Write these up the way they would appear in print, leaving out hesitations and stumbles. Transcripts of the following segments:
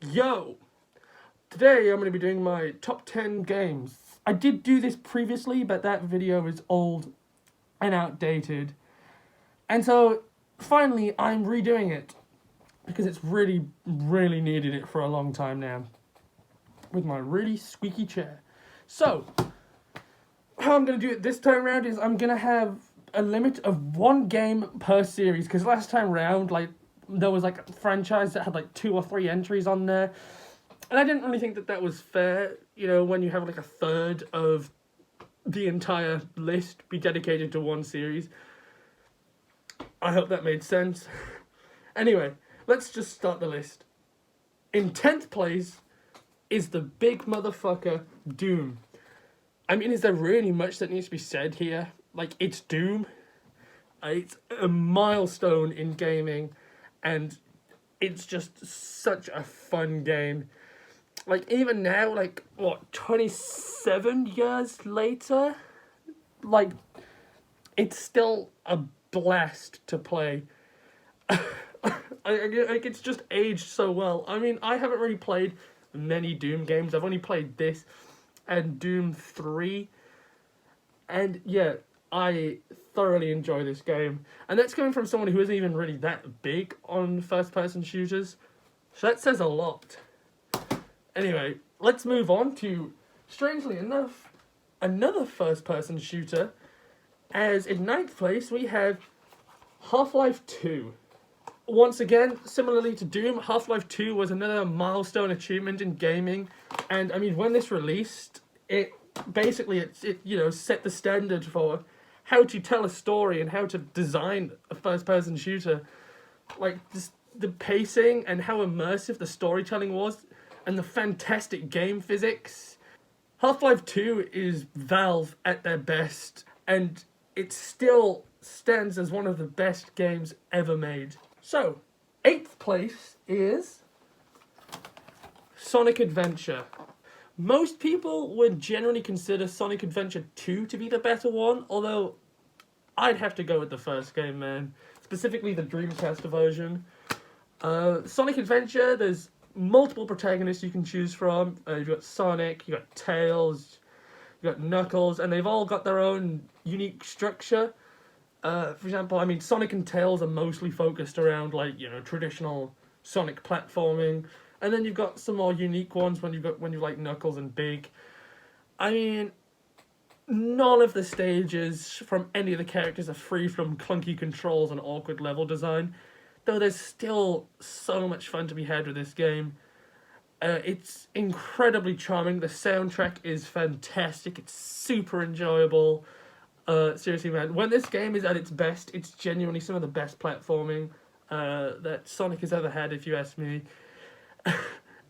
Yo! Today I'm going to be doing my top 10 games. I did do this previously, but that video is old and outdated. And so, finally, I'm redoing it. Because it's really needed it for a long time now. With my really squeaky chair. So, how I'm going to do it this time around is I'm going to have a limit of one game per series. Because last time round, there was a franchise that had 2 or 3 entries on there. And I didn't really think that that was fair, when you have a third of the entire list be dedicated to one series. I hope that made sense. Anyway, let's just start the list. In 10th place is the big motherfucker Doom. I mean, is there really much that needs to be said here? It's Doom. It's a milestone in gaming, and it's just such a fun game. Even now, 27 years later? It's still a blast to play. It's just aged so well. I mean, I haven't really played many Doom games. I've only played this and Doom 3. And yeah, I thoroughly enjoy this game. And that's coming from someone who isn't even really that big on first-person shooters. So that says a lot. Anyway, let's move on to, strangely enough, another first-person shooter. As in 9th place, we have Half-Life 2. Once again, similarly to Doom, Half-Life 2 was another milestone achievement in gaming. And, I mean, when this released, it set the standard for how to tell a story and how to design a first-person shooter. Just the pacing and how immersive the storytelling was, and the fantastic game physics. Half-Life 2 is Valve at their best, and it still stands as one of the best games ever made. So, 8th place is Sonic Adventure. Most people would generally consider Sonic Adventure 2 to be the better one, although I'd have to go with the first game, man. Specifically the Dreamcast version. Sonic Adventure, there's multiple protagonists you can choose from. You've got Sonic, you've got Tails, you've got Knuckles, and they've all got their own unique structure. For example, I mean, Sonic and Tails are mostly focused around, traditional Sonic platforming. And then you've got some more unique ones when you like Knuckles and Big. I mean, none of the stages from any of the characters are free from clunky controls and awkward level design. Though there's still so much fun to be had with this game. It's incredibly charming. The soundtrack is fantastic. It's super enjoyable. Seriously, man, when this game is at its best, it's genuinely some of the best platforming that Sonic has ever had, if you ask me.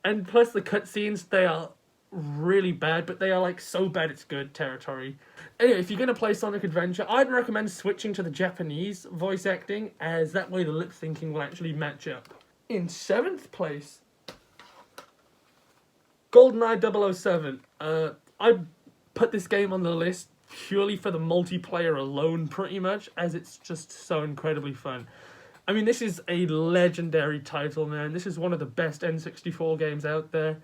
And plus the cutscenes, they are really bad, but they are so bad it's good territory. Anyway, if you're going to play Sonic Adventure, I'd recommend switching to the Japanese voice acting, as that way the lip syncing will actually match up. In 7th place, GoldenEye 007. I put this game on the list purely for the multiplayer alone, pretty much, as it's just so incredibly fun. I mean, this is a legendary title, man. This is one of the best N64 games out there.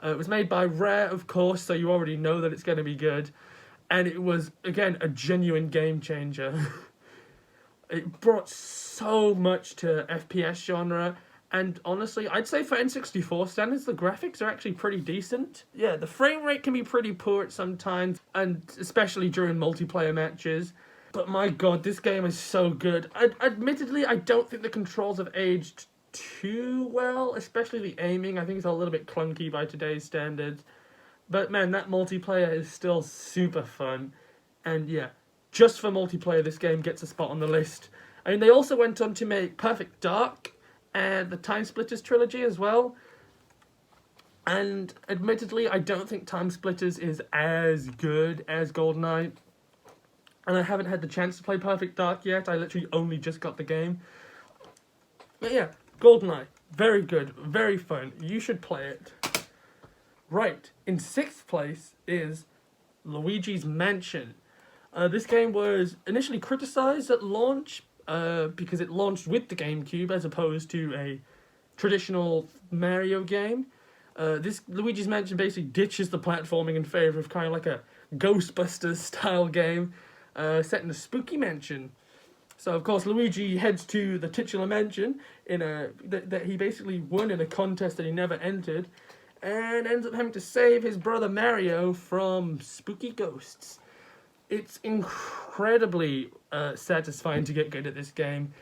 It was made by Rare, of course, so you already know that it's going to be good. And it was, again, a genuine game changer. It brought so much to FPS genre. And honestly, I'd say for N64 standards, the graphics are actually pretty decent. Yeah, the frame rate can be pretty poor at some times, and especially during multiplayer matches. But my god, this game is so good. Admittedly, I don't think the controls have aged too well, especially the aiming. I think it's a little bit clunky by today's standards. But man, that multiplayer is still super fun. And yeah, just for multiplayer, this game gets a spot on the list. I mean, they also went on to make Perfect Dark and the Time Splitters trilogy as well. And admittedly, I don't think Time Splitters is as good as GoldenEye. And I haven't had the chance to play Perfect Dark yet. I literally only just got the game. But yeah, GoldenEye. Very good. Very fun. You should play it. Right. In 6th place is Luigi's Mansion. This game was initially criticized at launch because it launched with the GameCube as opposed to a traditional Mario game. This Luigi's Mansion basically ditches the platforming in favor of kind of like a Ghostbusters style game set in a spooky mansion. So of course Luigi heads to the titular mansion that he basically won in a contest that he never entered, and ends up having to save his brother Mario from spooky ghosts. It's incredibly satisfying to get good at this game,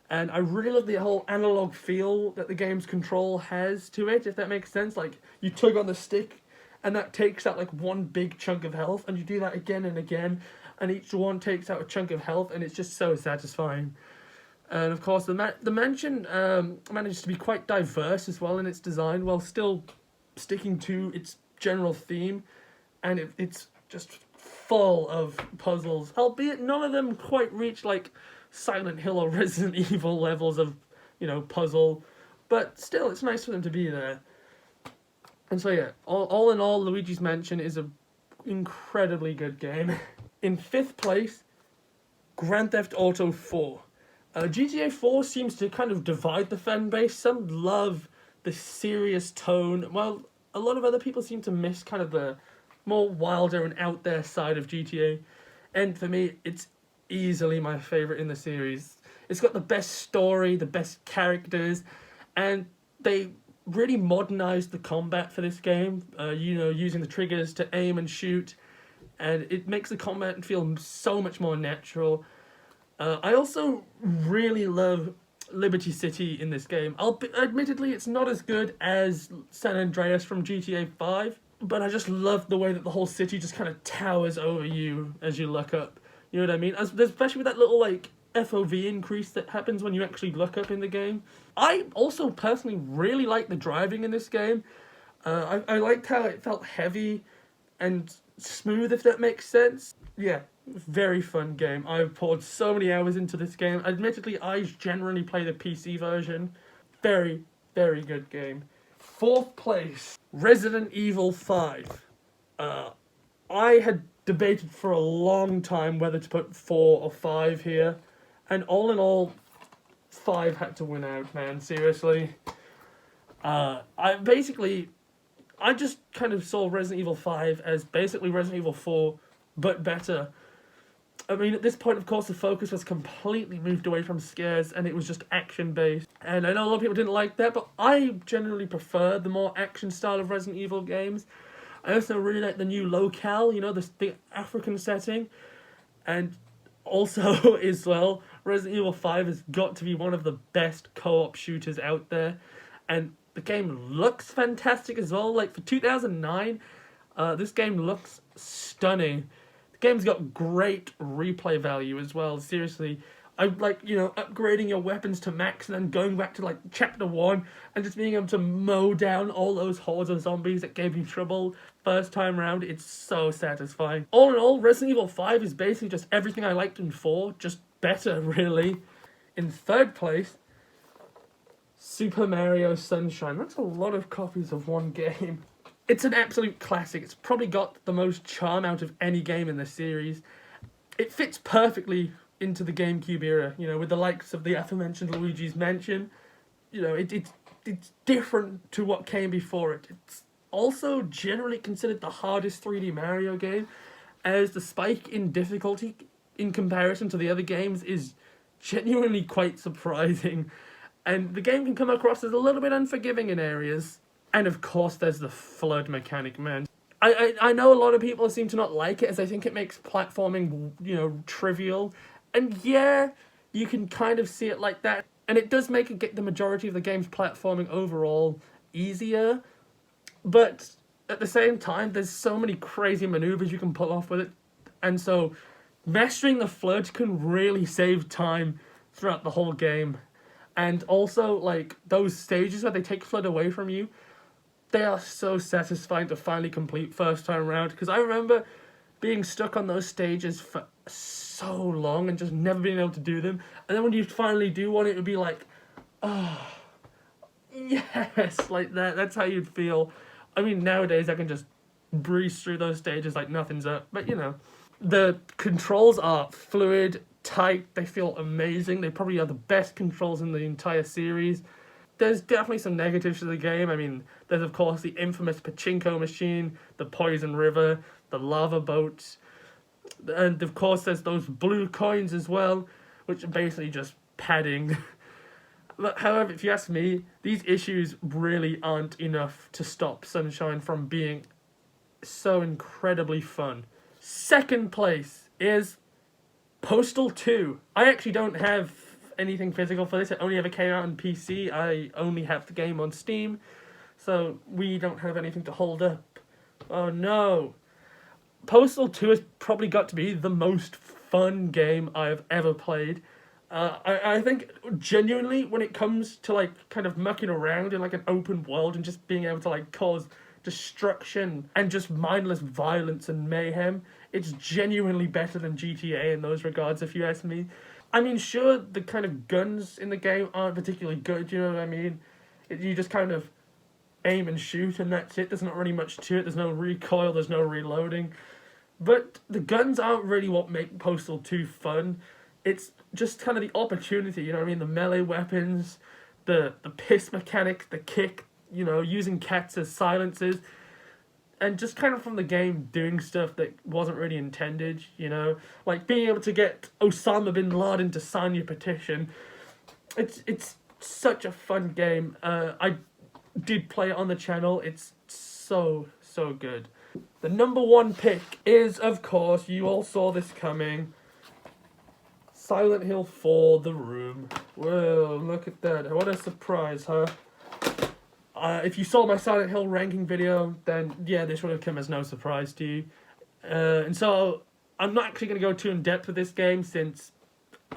and I really love the whole analog feel that the game's control has to it, if that makes sense. Like, you tug on the stick, and that takes out like one big chunk of health, and you do that again and again, and each one takes out a chunk of health, and it's just so satisfying. And of course, the mansion manages to be quite diverse as well in its design, while still sticking to its general theme, and it's just full of puzzles, albeit none of them quite reach like Silent Hill or Resident Evil levels of, puzzle, but still, it's nice for them to be there. And so yeah, all in all, Luigi's Mansion is a incredibly good game. In 5th place, Grand Theft Auto 4. GTA 4 seems to kind of divide the fan base. Some love the serious tone, while a lot of other people seem to miss kind of the more wilder and out there side of GTA. And for me, it's easily my favourite in the series. It's got the best story, the best characters, and they really modernised the combat for this game, using the triggers to aim and shoot, and it makes the combat feel so much more natural. I also really love Liberty City in this game. Admittedly, it's not as good as San Andreas from GTA 5, but I just love the way that the whole city just kind of towers over you as you look up. You know what I mean? Especially with that little, FOV increase that happens when you actually look up in the game. I also personally really like the driving in this game. I liked how it felt heavy and smooth, if that makes sense. Yeah, very fun game. I've poured so many hours into this game. Admittedly, I generally play the PC version. Very, very good game. 4th place, Resident Evil 5. I had debated for a long time whether to put 4 or 5 here, and all in all, 5 had to win out, man, seriously. I just kind of saw Resident Evil 5 as basically Resident Evil 4, but better. I mean, at this point, of course, the focus was completely moved away from scares, and it was just action-based. And I know a lot of people didn't like that, but I generally prefer the more action style of Resident Evil games. I also really like the new locale, the African setting. And also, as well, Resident Evil 5 has got to be one of the best co-op shooters out there. And the game looks fantastic as well. Like, for 2009, this game looks stunning. The game's got great replay value as well, seriously. I upgrading your weapons to max and then going back to chapter 1 and just being able to mow down all those hordes of zombies that gave you trouble first time round. It's so satisfying. All in all, Resident Evil 5 is basically just everything I liked in 4, just better, really. In 3rd place, Super Mario Sunshine. That's a lot of copies of one game. It's an absolute classic. It's probably got the most charm out of any game in the series. It fits perfectly into the GameCube era, with the likes of the aforementioned Luigi's Mansion. It's different to what came before it. It's also generally considered the hardest 3D Mario game, as the spike in difficulty in comparison to the other games is genuinely quite surprising, and the game can come across as a little bit unforgiving in areas. And of course, there's the FLUDD mechanic, man. I know a lot of people seem to not like it, as I think it makes platforming, trivial. And yeah, you can kind of see it like that. And it does make the majority of the game's platforming overall easier. But at the same time, there's so many crazy maneuvers you can pull off with it. And so mastering the FLUDD can really save time throughout the whole game. And also, those stages where they take FLUDD away from you, they are so satisfying to finally complete first time around. Because I remember being stuck on those stages for so long and just never being able to do them. And then when you finally do one, it would be like, oh, yes, like that. That's how you'd feel. I mean, nowadays I can just breeze through those stages like nothing's up. But, the controls are fluid, tight, they feel amazing. They probably are the best controls in the entire series. there's definitely some negatives to the game. I mean, there's of course the infamous pachinko machine, the poison river, the lava boats, and of course there's those blue coins as well, which are basically just padding. However, if you ask me, these issues really aren't enough to stop Sunshine from being so incredibly fun. Second place is Postal 2. I actually don't have anything physical for this. It only ever came out on PC. I only have the game on Steam, so we don't have anything to hold up. Oh no. Postal 2 has probably got to be the most fun game I've ever played. I think genuinely when it comes to like kind of mucking around in like an open world and just being able to like cause destruction and just mindless violence and mayhem, it's genuinely better than GTA in those regards, if you ask me. I mean, sure, the kind of guns in the game aren't particularly good, you know what I mean? You just kind of aim and shoot and that's it. There's not really much to it. There's no recoil, there's no reloading. But the guns aren't really what make Postal 2 fun. It's just kind of the opportunity, you know what I mean? The melee weapons, the piss mechanic, the kick, you know, using cats as silencers, and just kind of from the game doing stuff that wasn't really intended, you know? Like being able to get Osama bin Laden to sign your petition. It's such a fun game. I did play it on the channel. It's so good. The number one pick is, of course, you all saw this coming, Silent Hill 4: The Room. Whoa, look at that. What a surprise, huh? If you saw my Silent Hill ranking video, then yeah, this would have come as no surprise to you. And so, I'm not actually going to go too in-depth with this game since,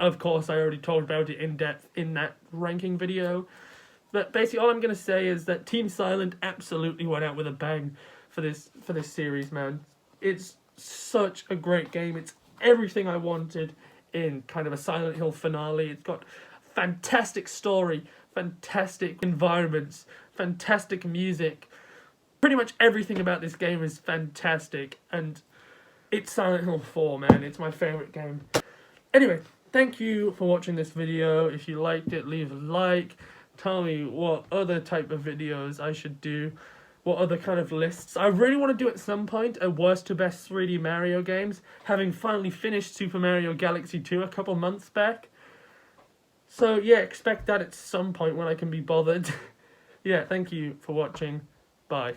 of course, I already talked about it in-depth in that ranking video. But basically, all I'm going to say is that Team Silent absolutely went out with a bang for this series, man. It's such a great game. It's everything I wanted in kind of a Silent Hill finale. It's got fantastic story, fantastic environments, fantastic music. Pretty much everything about this game is fantastic, and it's Silent Hill 4, man. It's my favourite game. Anyway, thank you for watching this video. If you liked it, leave a like. Tell me what other type of videos I should do. What other kind of lists. I really want to do at some point a worst to best 3D Mario games, having finally finished Super Mario Galaxy 2 a couple months back. So yeah, expect that at some point when I can be bothered. Yeah, thank you for watching. Bye.